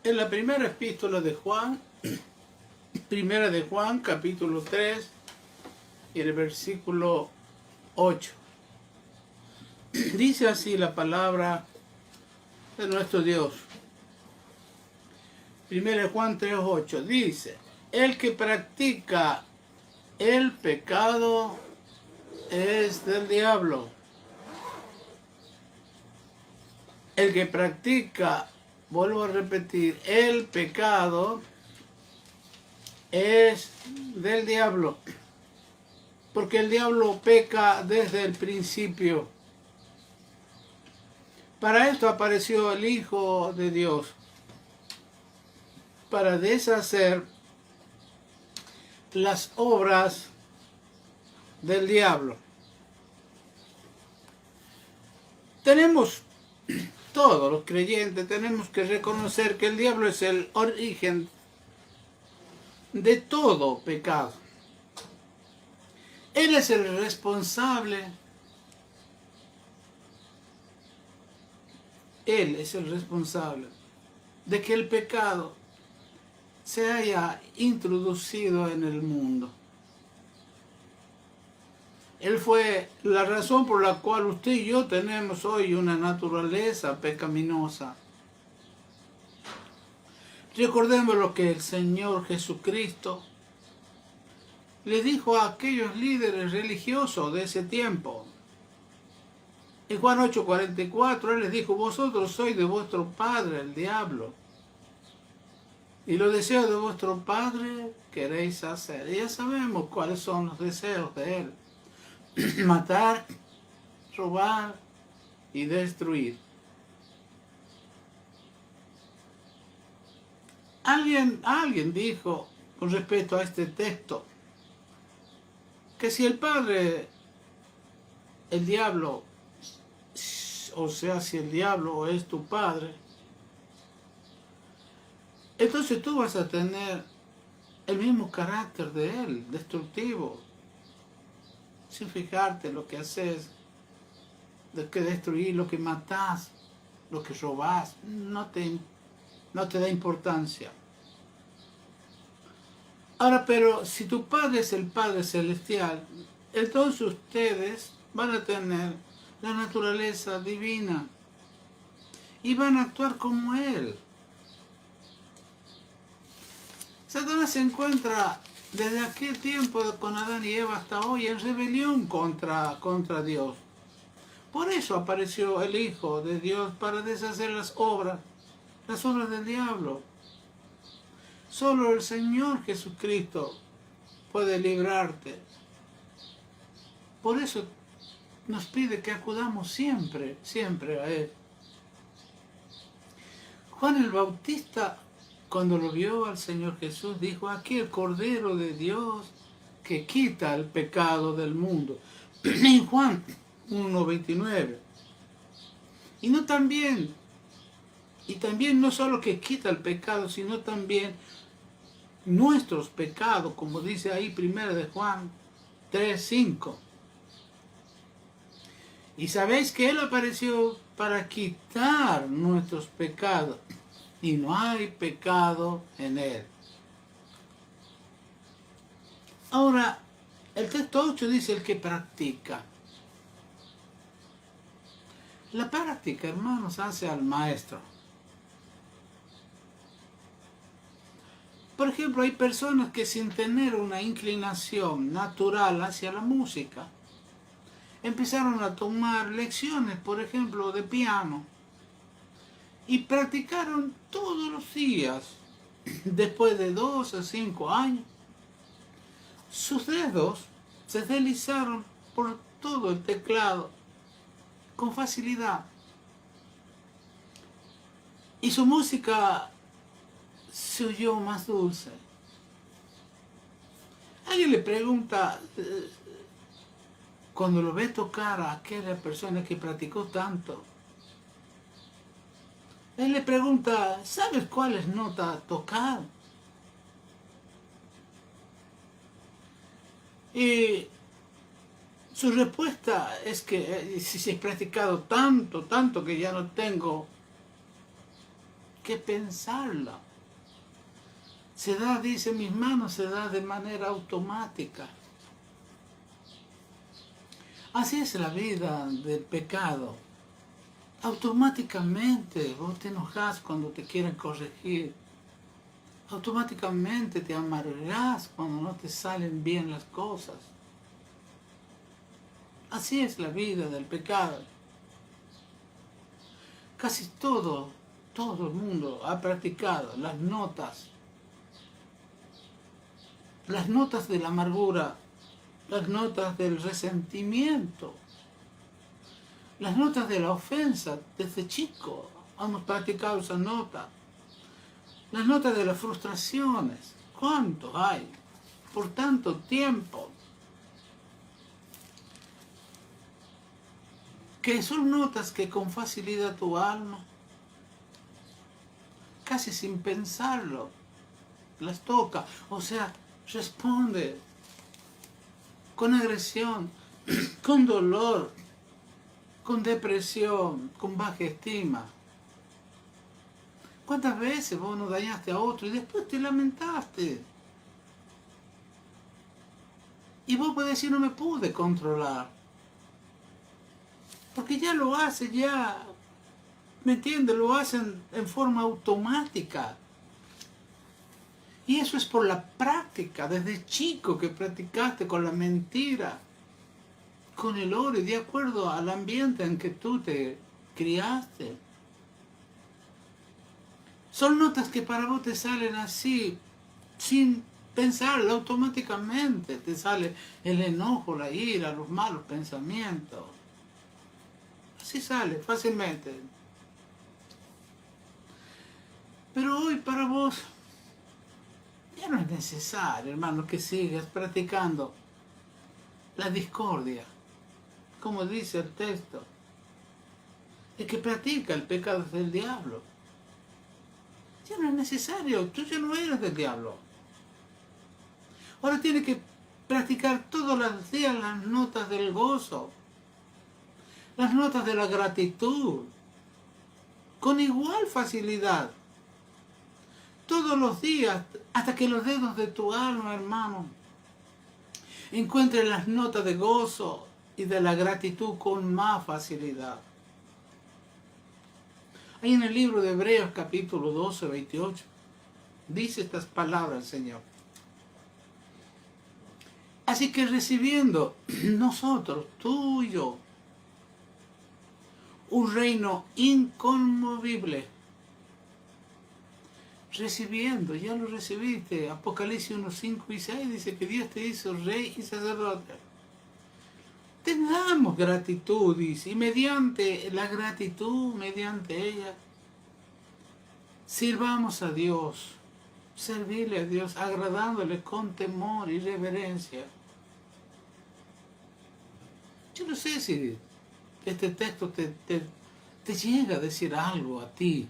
En la primera epístola de Juan, primera de Juan, capítulo 3, y el versículo 8. Dice así la palabra de nuestro Dios. Primera de Juan 3, 8. Dice, el que practica el pecado es del diablo. El que practica, vuelvo a repetir, el pecado es del diablo. Porque el diablo peca desde el principio. Para esto apareció el Hijo de Dios, para deshacer las obras del diablo. Todos los creyentes tenemos que reconocer que el diablo es el origen de todo pecado. Él es el responsable. Él es el responsable de que el pecado se haya introducido en el mundo. Él fue la razón por la cual usted y yo tenemos hoy una naturaleza pecaminosa. Recordemos lo que el Señor Jesucristo le dijo a aquellos líderes religiosos de ese tiempo. En Juan 8:44 Él les dijo, vosotros sois de vuestro padre el diablo, y los deseos de vuestro padre queréis hacer. Y ya sabemos cuáles son los deseos de él. Matar, robar y destruir. Alguien dijo con respecto a este texto que si el padre, el diablo, o sea, si el diablo es tu padre, entonces tú vas a tener el mismo carácter de él, destructivo, sin fijarte lo que haces, lo que destruís, lo que matás, lo que robás, no te da importancia. Ahora, pero si tu Padre es el Padre Celestial, entonces ustedes van a tener la naturaleza divina y van a actuar como Él. Satanás se encuentra desde aquel tiempo con Adán y Eva hasta hoy en rebelión contra Dios. Por eso apareció el Hijo de Dios para deshacer las obras del diablo. Solo el Señor Jesucristo puede librarte. Por eso nos pide que acudamos siempre a Él. Juan el Bautista, cuando lo vio al Señor Jesús, dijo, aquí el Cordero de Dios que quita el pecado del mundo. En Juan 1:29. Y también no solo que quita el pecado, sino también nuestros pecados, como dice ahí 1 de Juan 3:5. Y sabéis que Él apareció para quitar nuestros pecados, y no hay pecado en Él. Ahora, el texto 8 dice el que practica. La práctica, hermanos, hace al maestro. Por ejemplo, hay personas que sin tener una inclinación natural hacia la música, empezaron a tomar lecciones, por ejemplo, de piano, y practicaron todos los días. Después de 2 a 5 años, sus dedos se deslizaron por todo el teclado con facilidad. Y su música se oyó más dulce. Alguien le pregunta, cuando lo ve tocar a aquella persona que practicó tanto, él le pregunta, ¿sabes cuáles notas tocar? Y su respuesta es que si he practicado tanto que ya no tengo que pensarla. Se da, dice, mis manos se da de manera automática. Así es la vida del pecado. Automáticamente vos te enojas cuando te quieren corregir. Automáticamente te amargás cuando no te salen bien las cosas. Así es la vida del pecado. Casi todo el mundo ha practicado las notas de la amargura, las notas del resentimiento, las notas de la ofensa. Desde chico hemos practicado esas notas. Las notas de las frustraciones. ¿Cuántos hay? Por tanto tiempo. Que son notas que con facilidad tu alma, casi sin pensarlo, las toca. O sea, responde con agresión, con dolor, con depresión, con baja estima. ¿Cuántas veces vos no dañaste a otro y después te lamentaste? Y vos podés decir, no me pude controlar. Porque ya lo hace, ya, ¿me entiendes? Lo hacen en forma automática. Y eso es por la práctica, desde chico que practicaste con la mentira, con el odio, de acuerdo al ambiente en que tú te criaste. Son notas que para vos te salen así, sin pensarlo, automáticamente. Te sale el enojo, la ira, los malos pensamientos. Así sale, fácilmente. Pero hoy para vos ya no es necesario, hermano, que sigas practicando la discordia, como dice el texto. El que practica el pecado es del diablo. Ya no es necesario, tú ya no eres del diablo. Ahora tienes que practicar todos los días las notas del gozo, las notas de la gratitud, con igual facilidad. Todos los días, hasta que los dedos de tu alma, hermano, encuentren las notas de gozo y de la gratitud con más facilidad. Ahí en el libro de Hebreos capítulo 12, 28, dice estas palabras el Señor. Así que recibiendo nosotros, tú y yo, un reino inconmovible, recibiendo, ya lo recibiste. Apocalipsis 1, 5 y 6 dice que Dios te hizo rey y sacerdote. Tengamos gratitud, dice, y mediante la gratitud, mediante ella, sirvamos a Dios, servirle a Dios, agradándole con temor y reverencia. Yo no sé si este texto te llega a decir algo a ti.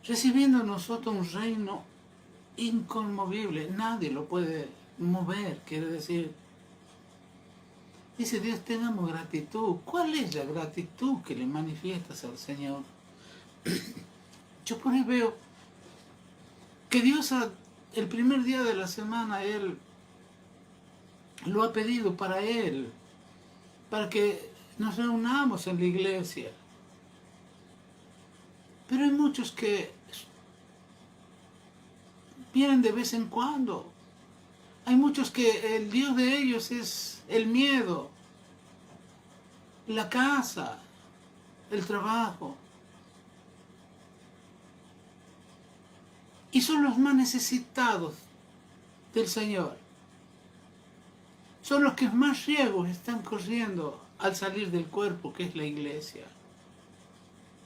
Recibiendo nosotros un reino inconmovible, nadie lo puede mover, quiere decir. Dice Dios, tengamos gratitud. ¿Cuál es la gratitud que le manifiestas al Señor? Yo por ahí veo que Dios el primer día de la semana Él lo ha pedido para Él, para que nos reunamos en la iglesia. Pero hay muchos que vienen de vez en cuando. Hay muchos que el Dios de ellos es el miedo, la casa, el trabajo. Y son los más necesitados del Señor. Son los que más riesgos están corriendo al salir del cuerpo, que es la iglesia.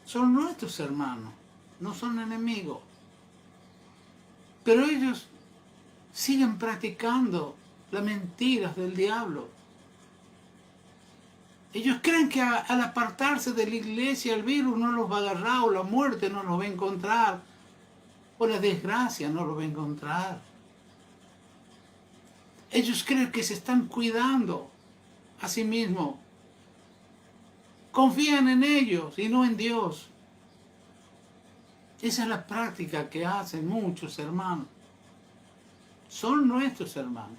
Son nuestros hermanos, no son enemigos. Pero ellos siguen practicando las mentiras del diablo. Ellos creen que al apartarse de la iglesia el virus no los va a agarrar, o la muerte no los va a encontrar, o la desgracia no los va a encontrar. Ellos creen que se están cuidando a sí mismos. Confían en ellos y no en Dios. Esa es la práctica que hacen muchos hermanos. Son nuestros hermanos.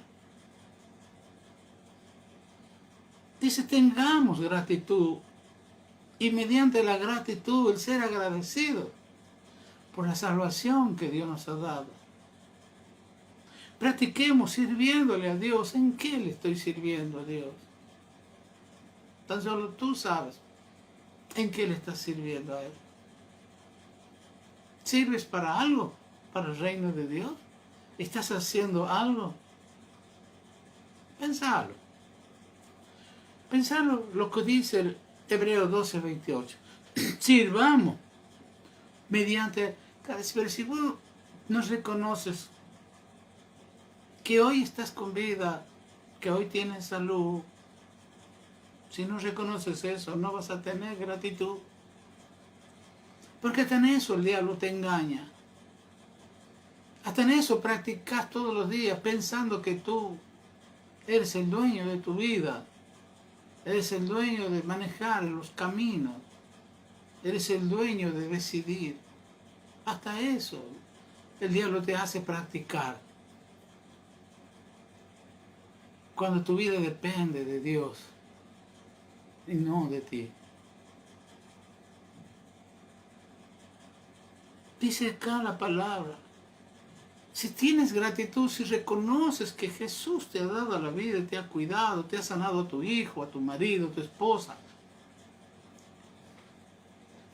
Dice, tengamos gratitud y mediante la gratitud el ser agradecido por la salvación que Dios nos ha dado. Practiquemos sirviéndole a Dios. ¿En qué le estoy sirviendo a Dios? Tan solo tú sabes en qué le estás sirviendo a Él. ¿Sirves para algo? ¿Para el reino de Dios? ¿Estás haciendo algo? Pensalo. Pensalo lo que dice el Hebreos 12:28. Sirvamos mediante... Pero si vos no reconoces que hoy estás con vida, que hoy tienes salud, si no reconoces eso, no vas a tener gratitud. Porque hasta en eso el diablo te engaña. Hasta en eso practicas todos los días pensando que tú eres el dueño de tu vida. Eres el dueño de manejar los caminos. Eres el dueño de decidir. Hasta eso el diablo te hace practicar. Cuando tu vida depende de Dios y no de ti. Dice acá la palabra. Si tienes gratitud, si reconoces que Jesús te ha dado la vida, te ha cuidado, te ha sanado a tu hijo, a tu marido, a tu esposa,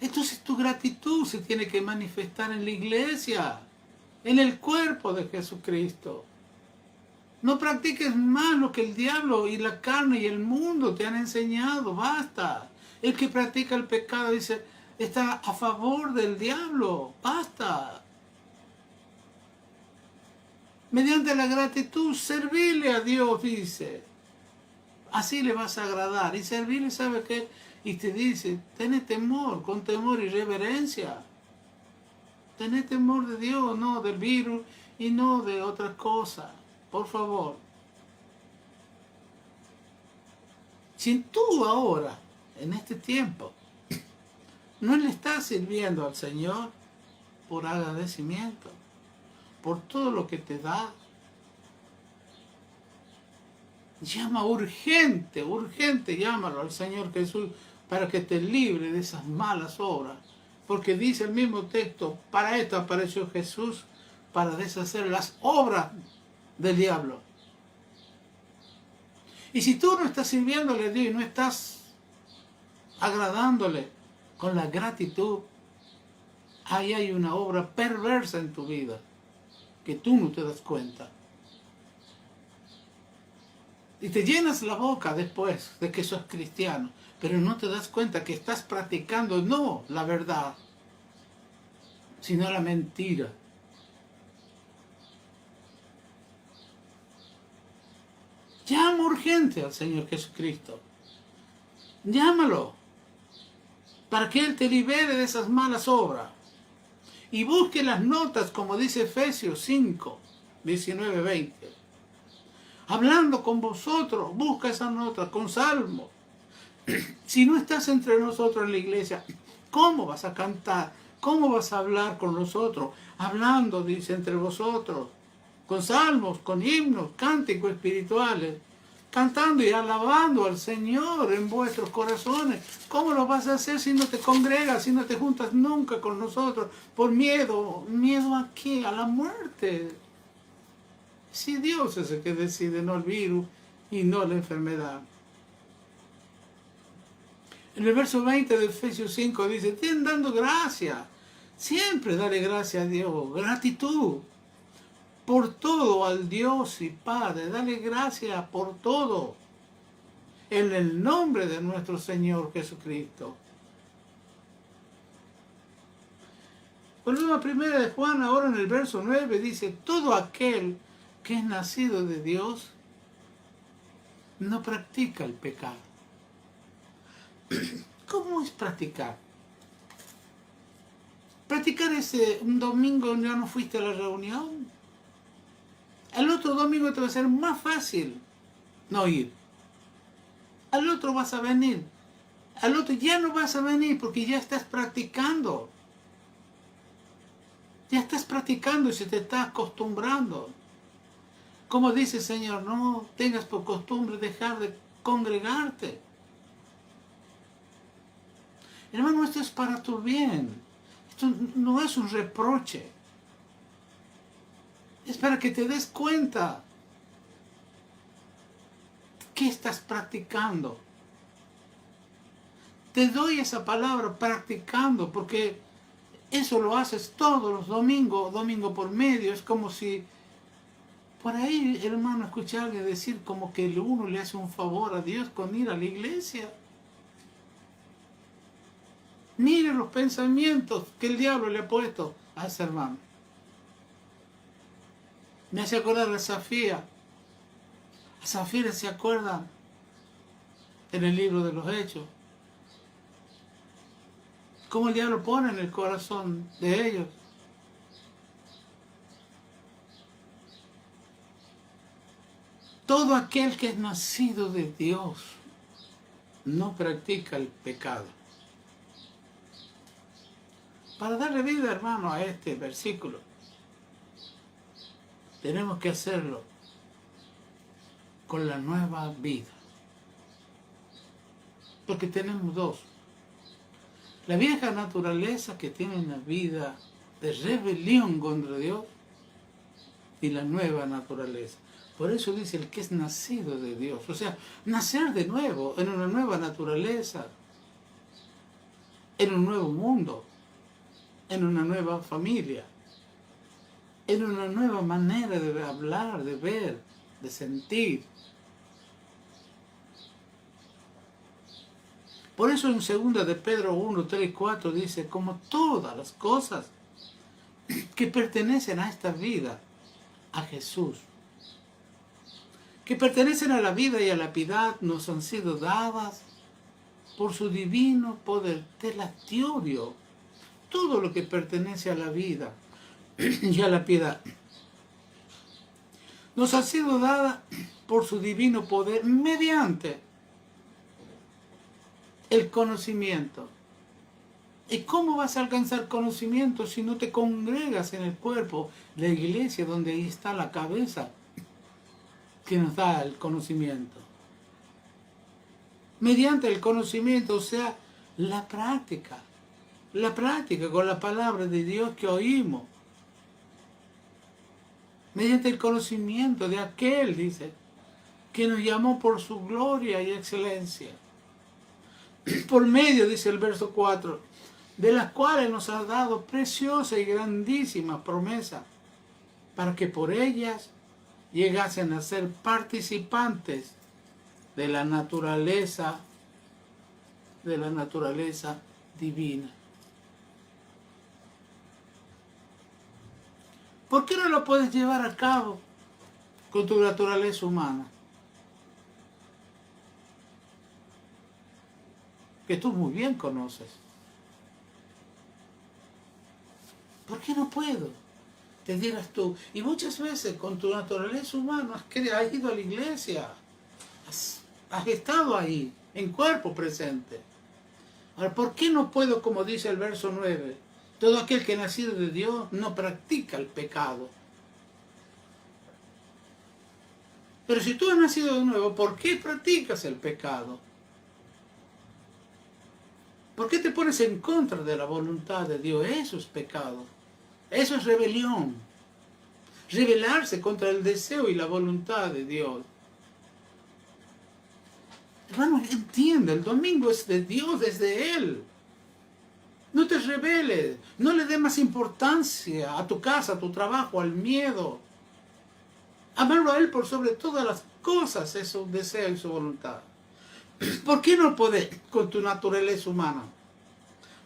entonces tu gratitud se tiene que manifestar en la iglesia, en el cuerpo de Jesucristo. No practiques más lo que el diablo y la carne y el mundo te han enseñado, basta. El que practica el pecado dice, está a favor del diablo, basta. Mediante la gratitud, servirle a Dios, dice. Así le vas a agradar. Y servirle, ¿sabe qué? Y te dice, tenés temor, con temor y reverencia. Tenés temor de Dios, no del virus y no de otras cosas. Por favor. Si tú ahora, en este tiempo, no le estás sirviendo al Señor por agradecimiento, por todo lo que te da, llama urgente, llámalo al Señor Jesús para que te libre de esas malas obras. Porque dice el mismo texto, para esto apareció Jesús, para deshacer las obras del diablo. Y si tú no estás sirviéndole a Dios y no estás agradándole con la gratitud, ahí hay una obra perversa en tu vida que tú no te das cuenta. Y te llenas la boca después de que sos cristiano, pero no te das cuenta que estás practicando no la verdad, sino la mentira. Llama urgente al Señor Jesucristo. Llámalo para que Él te libere de esas malas obras. Y busque las notas, como dice Efesios 5, 19, 20. Hablando con vosotros, busca esas notas con salmos. Si no estás entre nosotros en la iglesia, ¿cómo vas a cantar? ¿Cómo vas a hablar con nosotros? Hablando, dice, entre vosotros, con salmos, con himnos, cánticos espirituales, cantando y alabando al Señor en vuestros corazones. ¿Cómo lo vas a hacer si no te congregas, si no te juntas nunca con nosotros? Por miedo. ¿Miedo a qué? A la muerte. Si Dios es el que decide, no el virus y no la enfermedad. En el verso 20 de Efesios 5 dice, estén dando gracias. Siempre dale gracias a Dios. Gratitud. Por todo al Dios y Padre. Dale gracias por todo. En el nombre de nuestro Señor Jesucristo. Volvemos a primera de Juan, ahora en el verso 9, dice, todo aquel que es nacido de Dios no practica el pecado. ¿Cómo es practicar? Practicar es un domingo ya no fuiste a la reunión. El otro domingo te va a ser más fácil no ir. Al otro vas a venir. Al otro ya no vas a venir porque ya estás practicando. Ya estás practicando y se te está acostumbrando. Como dice el Señor, no tengas por costumbre dejar de congregarte. Hermano, esto es para tu bien. Esto no es un reproche. Es para que te des cuenta qué estás practicando. Te doy esa palabra practicando, porque eso lo haces todos los domingos, domingo por medio. Es como si por ahí, hermano, escuché a alguien decir como que uno le hace un favor a Dios con ir a la iglesia. Mire los pensamientos que el diablo le ha puesto a ese hermano. Me hace acordar a Zafira. A Zafira, ¿se acuerdan? En el libro de los Hechos. Cómo el diablo pone en el corazón de ellos. Todo aquel que es nacido de Dios no practica el pecado. Para darle vida, hermano, a este versículo, tenemos que hacerlo con la nueva vida. Porque tenemos dos. La vieja naturaleza, que tiene una vida de rebelión contra Dios, y la nueva naturaleza. Por eso dice el que es nacido de Dios. O sea, nacer de nuevo, en una nueva naturaleza, en un nuevo mundo, en una nueva familia, en una nueva manera de hablar, de ver, de sentir. Por eso en 2 de Pedro 1, 3 y 4 dice, como todas las cosas que pertenecen a esta vida, a Jesús, que pertenecen a la vida y a la piedad, nos han sido dadas por su divino poder. Te las dio Dios. Todo lo que pertenece a la vida y a la piedad nos ha sido dada por su divino poder mediante el conocimiento. ¿Y cómo vas a alcanzar conocimiento si no te congregas en el cuerpo, la iglesia, donde ahí está la cabeza que nos da el conocimiento? Mediante el conocimiento, o sea, la práctica con la palabra de Dios que oímos. Mediante el conocimiento de aquel, dice, que nos llamó por su gloria y excelencia. Por medio, dice el verso 4, de las cuales nos ha dado preciosa y grandísima promesa, para que por ellas llegasen a ser participantes de la naturaleza divina. ¿Por qué no lo puedes llevar a cabo con tu naturaleza humana? Que tú muy bien conoces. ¿Por qué no puedo? Te dirás tú. Y muchas veces con tu naturaleza humana has ido a la iglesia. Has estado ahí, en cuerpo presente. Ahora, ¿por qué no puedo, como dice el verso 9? Todo aquel que ha nacido de Dios no practica el pecado. Pero si tú has nacido de nuevo, ¿por qué practicas el pecado? ¿Por qué te pones en contra de la voluntad de Dios? Eso es pecado. Eso es rebelión. Rebelarse contra el deseo y la voluntad de Dios. Hermano, entiende, el domingo es de Dios, es de Él. No te rebeles, no le des más importancia a tu casa, a tu trabajo, al miedo. Amarlo a Él por sobre todas las cosas, es su deseo y su voluntad. ¿Por qué no podés con tu naturaleza humana?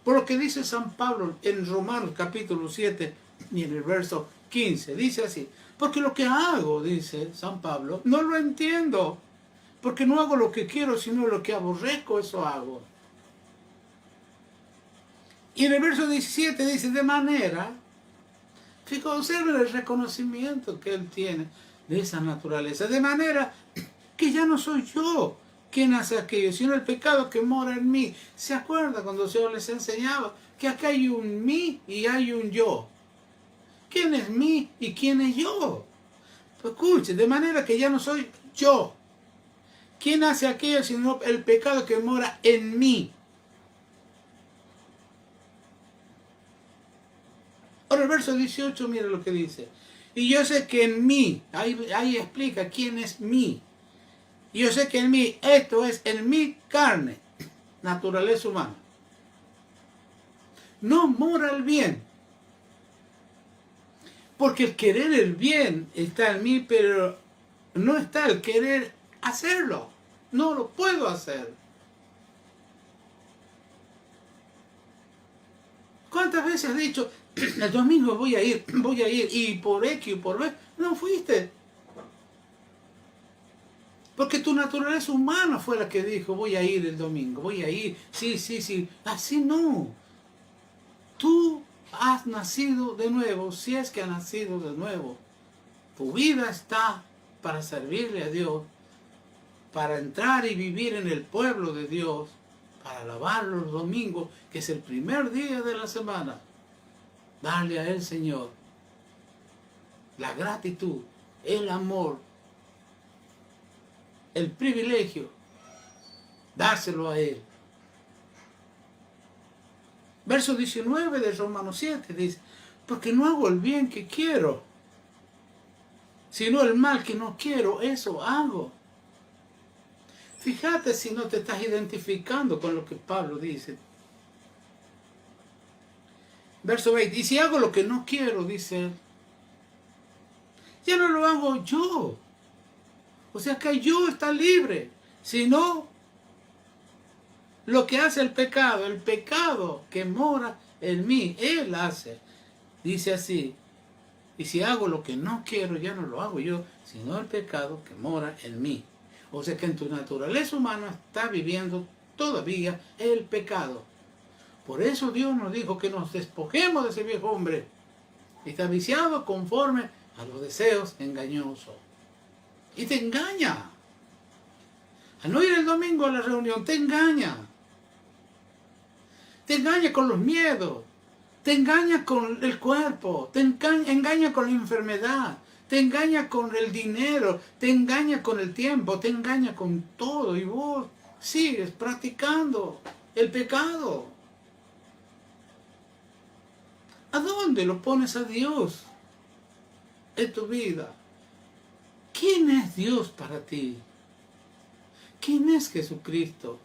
Por lo que dice San Pablo en Romanos capítulo 7 y en el verso 15, dice así, porque lo que hago, dice San Pablo, no lo entiendo, porque no hago lo que quiero, sino lo que aborrezco, eso hago. Y en el verso 17 dice, de manera, fíjate, observen el reconocimiento que él tiene de esa naturaleza, de manera que ya no soy yo quien hace aquello, sino el pecado que mora en mí. ¿Se acuerda cuando el Señor les enseñaba que acá hay un mí y hay un yo? ¿Quién es mí y quién es yo? Pues escuche, de manera que ya no soy yo. ¿Quién hace aquello sino el pecado que mora en mí? Ahora el verso 18, mira lo que dice. Y yo sé que en mí, ahí explica quién es mí. Y yo sé que en mí, esto es en mi carne, naturaleza humana, no mora el bien. Porque el querer el bien está en mí, pero no está el querer hacerlo. No lo puedo hacer. ¿Cuántas veces has dicho, el domingo voy a ir, y por X y por B, no fuiste? Porque tu naturaleza humana fue la que dijo, voy a ir el domingo, voy a ir, sí. Así no. Tú has nacido de nuevo, si es que has nacido de nuevo. Tu vida está para servirle a Dios, para entrar y vivir en el pueblo de Dios, para alabarlo los domingos, que es el primer día de la semana. Darle a Él, Señor, la gratitud, el amor, el privilegio, dárselo a Él. Verso 19 de Romanos 7 dice, porque no hago el bien que quiero, sino el mal que no quiero, eso hago. Fíjate si no te estás identificando con lo que Pablo dice. Verso 20, y si hago lo que no quiero, dice él, ya no lo hago yo. O sea que yo está libre, sino lo que hace el pecado que mora en mí, él hace. Dice así, y si hago lo que no quiero, ya no lo hago yo, sino el pecado que mora en mí. O sea que en tu naturaleza humana está viviendo todavía el pecado. Por eso Dios nos dijo que nos despojemos de ese viejo hombre. Está viciado conforme a los deseos engañosos. Y te engaña. Al no ir el domingo a la reunión, te engaña. Te engaña con los miedos. Te engaña con el cuerpo. Te engaña con la enfermedad. Te engaña con el dinero. Te engaña con el tiempo. Te engaña con todo. Y vos sigues practicando el pecado. ¿A dónde lo pones a Dios en tu vida? ¿Quién es Dios para ti? ¿Quién es Jesucristo?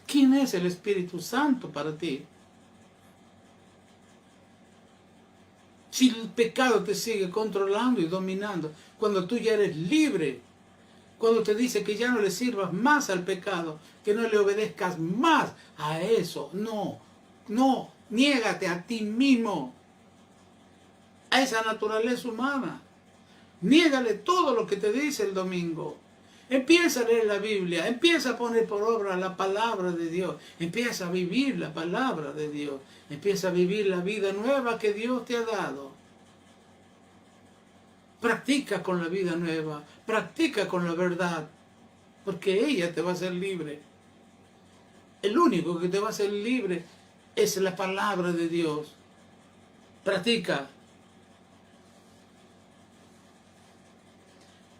¿Quién es el Espíritu Santo para ti? Si el pecado te sigue controlando y dominando, cuando tú ya eres libre, cuando te dice que ya no le sirvas más al pecado, que no le obedezcas más a eso, no, niégate a ti mismo, a esa naturaleza humana. Niégale todo lo que te dice el domingo. Empieza a leer la Biblia, empieza a poner por obra la palabra de Dios, empieza a vivir la palabra de Dios, empieza a vivir la vida nueva que Dios te ha dado. Practica con la vida nueva, practica con la verdad, porque ella te va a hacer libre. El único que te va a hacer libre es la palabra de Dios. Practica.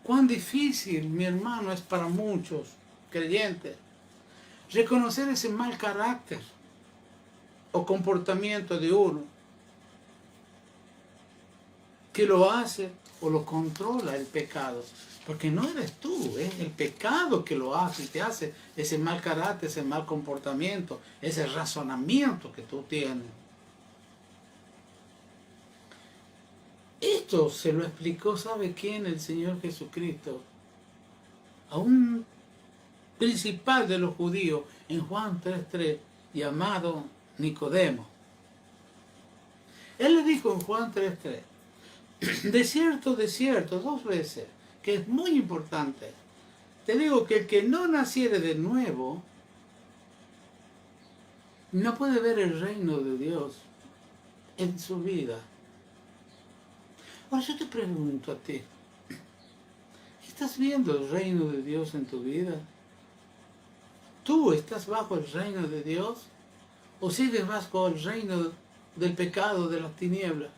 Cuán difícil, mi hermano, es para muchos creyentes reconocer ese mal carácter o comportamiento de uno que lo hace o lo controla el pecado. Porque no eres tú, es el pecado que lo hace y te hace ese mal carácter, ese mal comportamiento, ese razonamiento que tú tienes. Esto se lo explicó, ¿sabe quién? El Señor Jesucristo. A un principal de los judíos en Juan 3:3, llamado Nicodemo. Él le dijo en Juan 3:3, de cierto, 2 veces, que es muy importante. Te digo que el que no naciere de nuevo, no puede ver el reino de Dios en su vida. Ahora yo te pregunto a ti, ¿estás viendo el reino de Dios en tu vida? ¿Tú estás bajo el reino de Dios? ¿O sigues bajo el reino del pecado, de las tinieblas?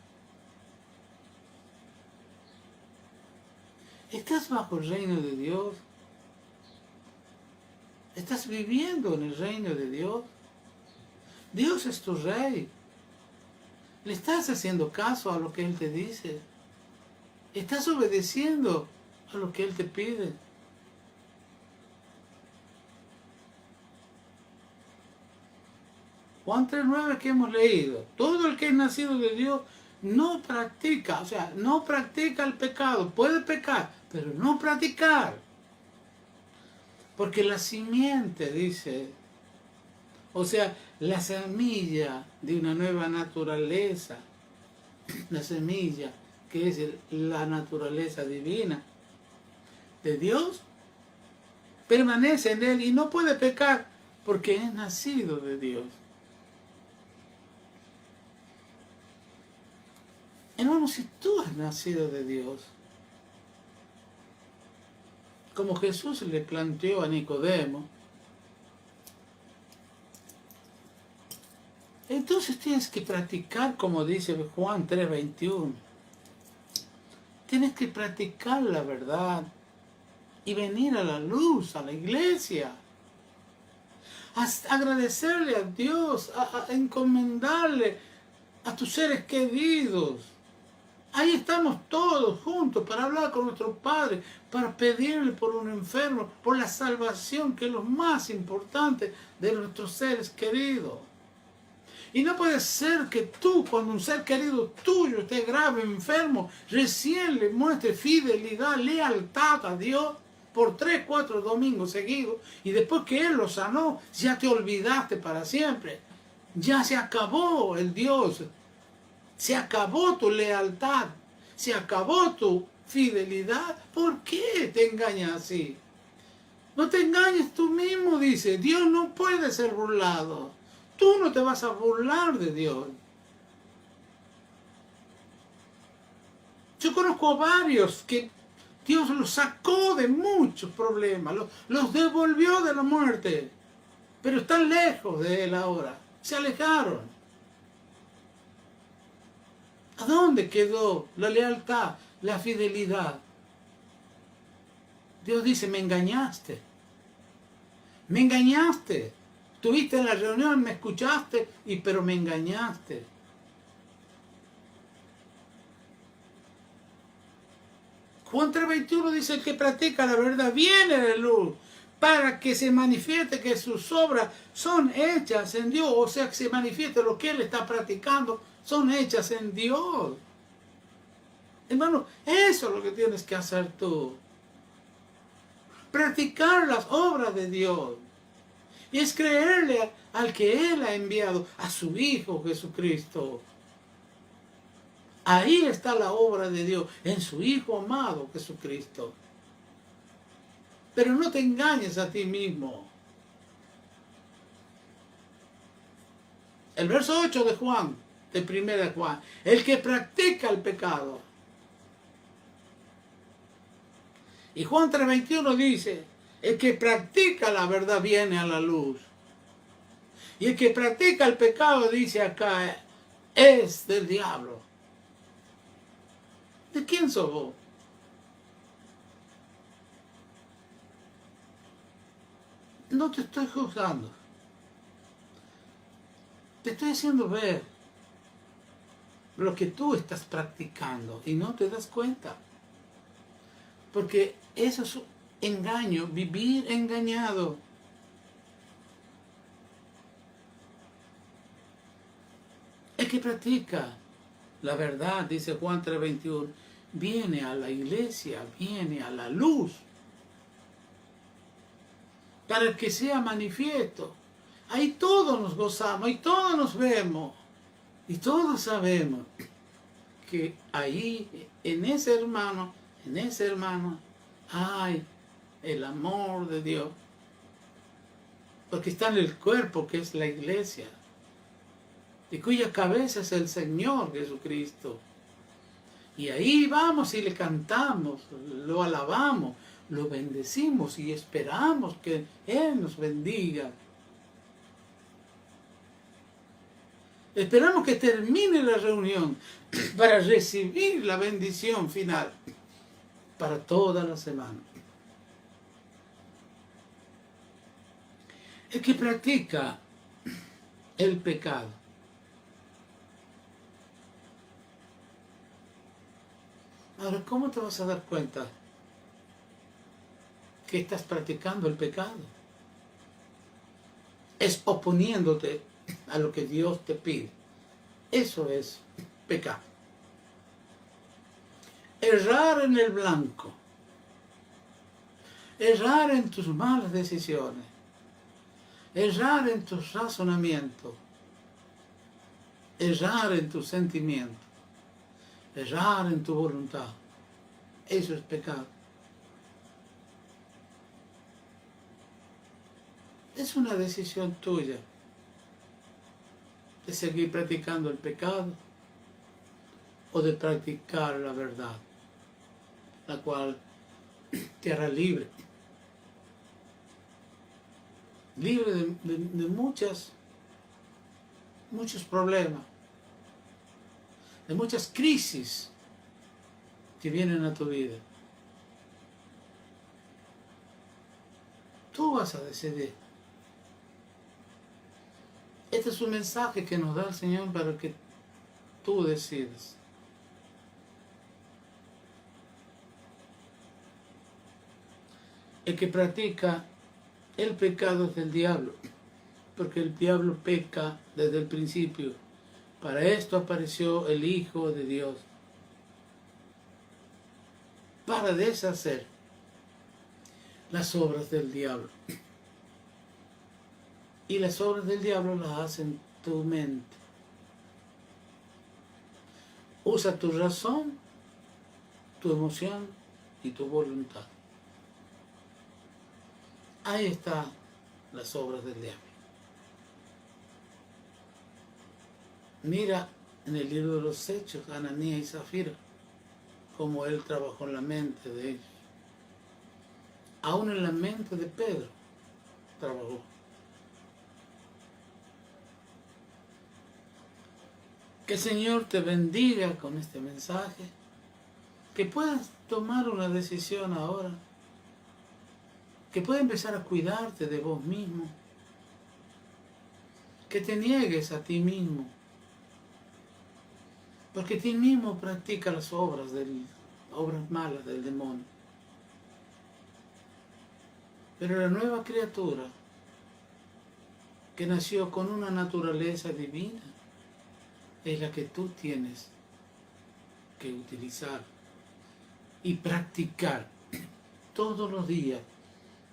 ¿Estás bajo el reino de Dios? ¿Estás viviendo en el reino de Dios? Dios es tu rey. ¿Le estás haciendo caso a lo que Él te dice? ¿Estás obedeciendo a lo que Él te pide? Juan 3:9 que hemos leído. Todo el que es nacido de Dios no practica, o sea, no practica el pecado. Puede pecar, pero no practicar. Porque la simiente, dice, o sea, la semilla de una nueva naturaleza, la semilla que es la naturaleza divina de Dios, permanece en él y no puede pecar porque es nacido de Dios. Hermano, si tú has nacido de Dios, como Jesús le planteó a Nicodemo, entonces tienes que practicar, como dice Juan 3:21. Tienes que practicar la verdad y venir a la luz, a la iglesia. A agradecerle a Dios, a encomendarle a tus seres queridos. Ahí estamos todos juntos para hablar con nuestro Padre, para pedirle por un enfermo, por la salvación, que es lo más importante de nuestros seres queridos. Y no puede ser que tú, cuando un ser querido tuyo esté grave, enfermo, recién le muestres fidelidad, lealtad a Dios por 3, 4 domingos seguidos, y después que Él lo sanó, ya te olvidaste para siempre. Ya se acabó el Dios. Se acabó tu lealtad, se acabó tu fidelidad. ¿Por qué te engañas así? No te engañes tú mismo, dice. Dios no puede ser burlado. Tú no te vas a burlar de Dios. Yo conozco a varios que Dios los sacó de muchos problemas, los devolvió de la muerte, pero están lejos de Él ahora. Se alejaron. ¿A dónde quedó la lealtad, la fidelidad? Dios dice, me engañaste. Me engañaste. Estuviste en la reunión, me escuchaste, pero me engañaste. Juan 3:21 dice, el que practica la verdad viene de la luz, para que se manifieste que sus obras son hechas en Dios. O sea, que se manifieste lo que Él está practicando, son hechas en Dios. Hermano, eso es lo que tienes que hacer tú. Practicar las obras de Dios. Y es creerle al que Él ha enviado, a su Hijo Jesucristo. Ahí está la obra de Dios, en su Hijo amado Jesucristo. Pero no te engañes a ti mismo. El verso 8 de Juan, de 1 Juan, el que practica el pecado. Y Juan 3:21 dice, el que practica la verdad viene a la luz. Y el que practica el pecado, dice acá, es del diablo. ¿De quién sos vos? No te estoy juzgando. Te estoy haciendo ver lo que tú estás practicando y no te das cuenta. Porque eso es un engaño, vivir engañado. El que practica la verdad, dice Juan 3:21, viene a la iglesia, viene a la luz, para que sea manifiesto. Ahí todos nos gozamos, ahí todos nos vemos, y todos sabemos que ahí, en ese hermano, hay el amor de Dios, porque está en el cuerpo que es la iglesia, y cuya cabeza es el Señor Jesucristo. Y ahí vamos y le cantamos, lo alabamos, lo bendecimos y esperamos que Él nos bendiga. Esperamos que termine la reunión para recibir la bendición final. para toda la semana. El que practica el pecado ahora, ¿cómo te vas a dar cuenta que estás practicando el pecado? Es oponiéndote a lo que Dios te pide. Eso es pecado. Errar en el blanco. Errar en tus malas decisiones. Errar en tus razonamientos. Errar en tus sentimientos. Errar en tu voluntad. Eso es pecado. Es una decisión tuya de seguir practicando el pecado o de practicar la verdad, la cual te hará libre. Libre de muchos problemas, de muchas crisis que vienen a tu vida. Tú vas a decidir. Este es un mensaje que nos da el Señor para que tú decidas. El que practica el pecado es del diablo, porque el diablo peca desde el principio. Para esto apareció el Hijo de Dios, para deshacer las obras del diablo. Y las obras del diablo las hacen tu mente. Usa tu razón, tu emoción y tu voluntad. Ahí están las obras del diablo. Mira en el libro de los Hechos, Ananías y Zafira, cómo él trabajó en la mente de ellos. Aún en la mente de Pedro trabajó. Que el Señor te bendiga con este mensaje, que puedas tomar una decisión ahora, que puedas empezar a cuidarte de vos mismo, que te niegues a ti mismo, porque ti mismo practica las obras malas del demonio. Pero la nueva criatura que nació con una naturaleza divina es la que tú tienes que utilizar y practicar todos los días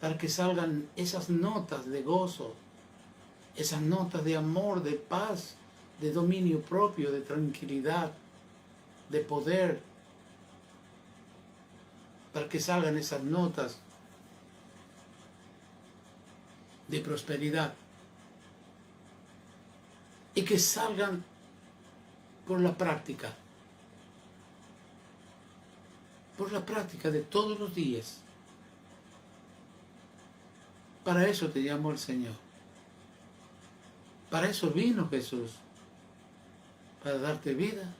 para que salgan esas notas de gozo, esas notas de amor, de paz, de dominio propio, de tranquilidad, de poder, para que salgan esas notas de prosperidad y que salgan por la práctica de todos los días. Para eso te llamó el Señor. Para eso vino Jesús, para darte vida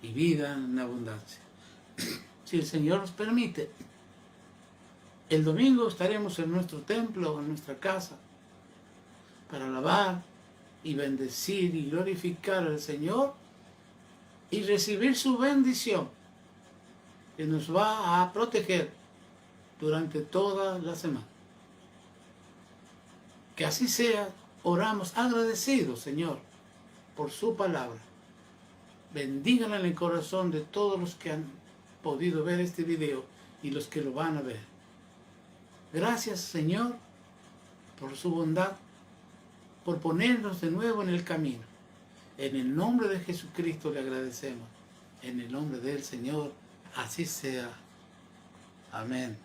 y vida en abundancia. Si el Señor nos permite, el domingo estaremos en nuestro templo, en nuestra casa, para alabar y bendecir y glorificar al Señor y recibir su bendición, que nos va a proteger durante toda la semana. Que así sea, oramos agradecidos, Señor, por su palabra. Bendígala en el corazón de todos los que han podido ver este video y los que lo van a ver. Gracias, Señor, por su bondad, por ponernos de nuevo en el camino. En el nombre de Jesucristo le agradecemos. En el nombre del Señor, así sea. Amén.